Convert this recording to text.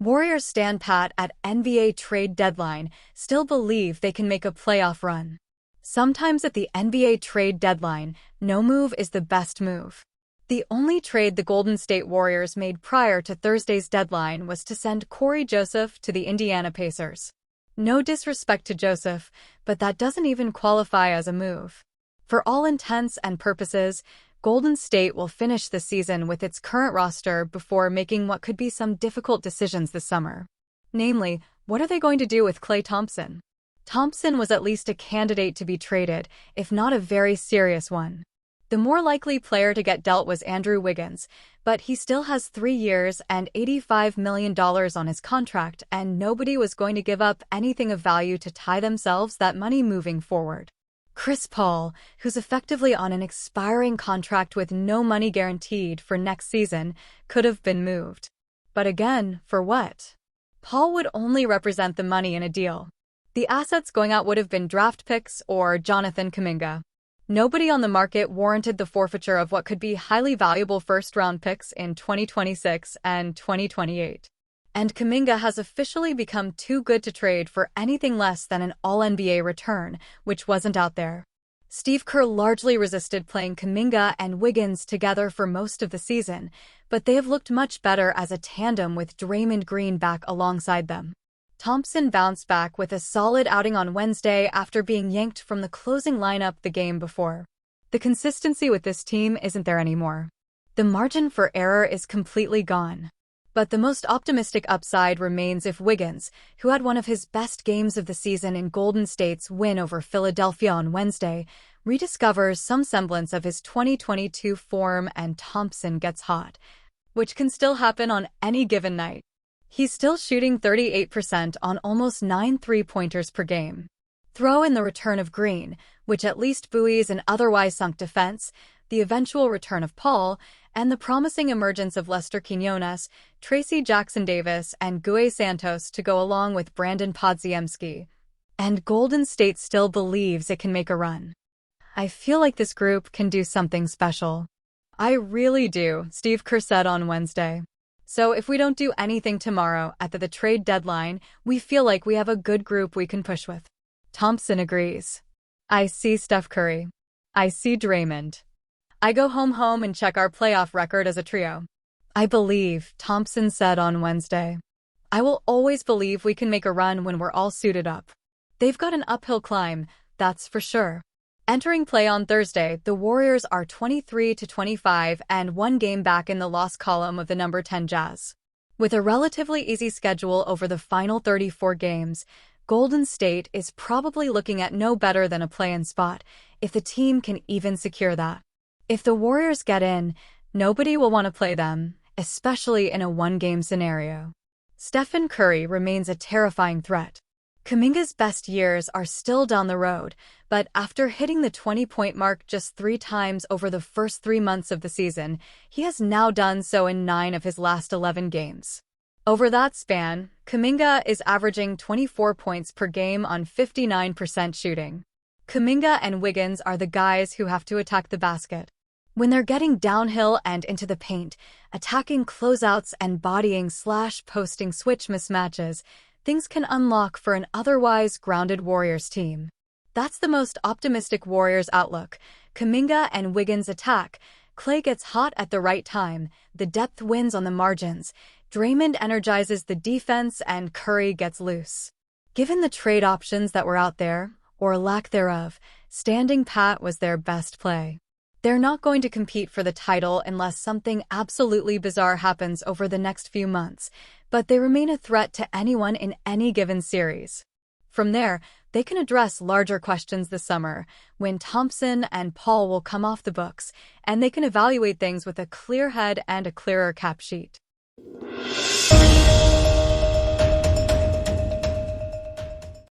Warriors stand pat at NBA trade deadline, still believe they can make a playoff run. Sometimes at the NBA trade deadline, no move is the best move. The only trade the Golden State Warriors made prior to Thursday's deadline was to send Corey Joseph to the Indiana Pacers. No disrespect to Joseph, but that doesn't even qualify as a move. For all intents and purposes, Golden State will finish the season with its current roster before making what could be some difficult decisions this summer. Namely, what are they going to do with Klay Thompson? Thompson was at least a candidate to be traded, if not a very serious one. The more likely player to get dealt was Andrew Wiggins, but he still has 3 years and $85 million on his contract, and nobody was going to give up anything of value to tie themselves that money moving forward. Chris Paul, who's effectively on an expiring contract with no money guaranteed for next season, could have been moved. But again, for what? Paul would only represent the money in a deal. The assets going out would have been draft picks or Jonathan Kuminga. Nobody on the market warranted the forfeiture of what could be highly valuable first-round picks in 2026 and 2028. And Kuminga has officially become too good to trade for anything less than an All-NBA return, which wasn't out there. Steve Kerr largely resisted playing Kuminga and Wiggins together for most of the season, but they have looked much better as a tandem with Draymond Green back alongside them. Thompson bounced back with a solid outing on Wednesday after being yanked from the closing lineup the game before. The consistency with this team isn't there anymore. The margin for error is completely gone. But the most optimistic upside remains if Wiggins, who had one of his best games of the season in Golden State's win over Philadelphia on Wednesday, rediscovers some semblance of his 2022 form and Thompson gets hot, which can still happen on any given night. He's still shooting 38% on almost 9 three-pointers per game. Throw in the return of Green, which at least buoys an otherwise sunk defense, the eventual return of Paul, and the promising emergence of Lester Quinones, Tracy Jackson-Davis, and Guy Santos to go along with Brandon Podziemski. And Golden State still believes it can make a run. I feel like this group can do something special. I really do, Steve Kerr said on Wednesday. So if we don't do anything tomorrow at the trade deadline, we feel like we have a good group we can push with. Thompson agrees. I see Steph Curry. I see Draymond. I go home and check our playoff record as a trio. I believe, Thompson said on Wednesday. I will always believe we can make a run when we're all suited up. They've got an uphill climb, that's for sure. Entering play on Thursday, the Warriors are 23-25 and 1 game back in the loss column of the number 10 Jazz. With a relatively easy schedule over the final 34 games, Golden State is probably looking at no better than a play-in spot, if the team can even secure that. If the Warriors get in, nobody will want to play them, especially in a one-game scenario. Stephen Curry remains a terrifying threat. Kuminga's best years are still down the road, but after hitting the 20-point mark just 3 times over the first 3 months of the season, he has now done so in 9 of his last 11 games. Over that span, Kuminga is averaging 24 points per game on 59% shooting. Kuminga and Wiggins are the guys who have to attack the basket. When they're getting downhill and into the paint, attacking closeouts and bodying/posting switch mismatches, things can unlock for an otherwise grounded Warriors team. That's the most optimistic Warriors outlook. Kuminga and Wiggins attack. Klay gets hot at the right time. The depth wins on the margins. Draymond energizes the defense and Curry gets loose. Given the trade options that were out there, or lack thereof, standing pat was their best play. They're not going to compete for the title unless something absolutely bizarre happens over the next few months, but they remain a threat to anyone in any given series. From there, they can address larger questions this summer, when Thompson and Paul will come off the books, and they can evaluate things with a clear head and a clearer cap sheet.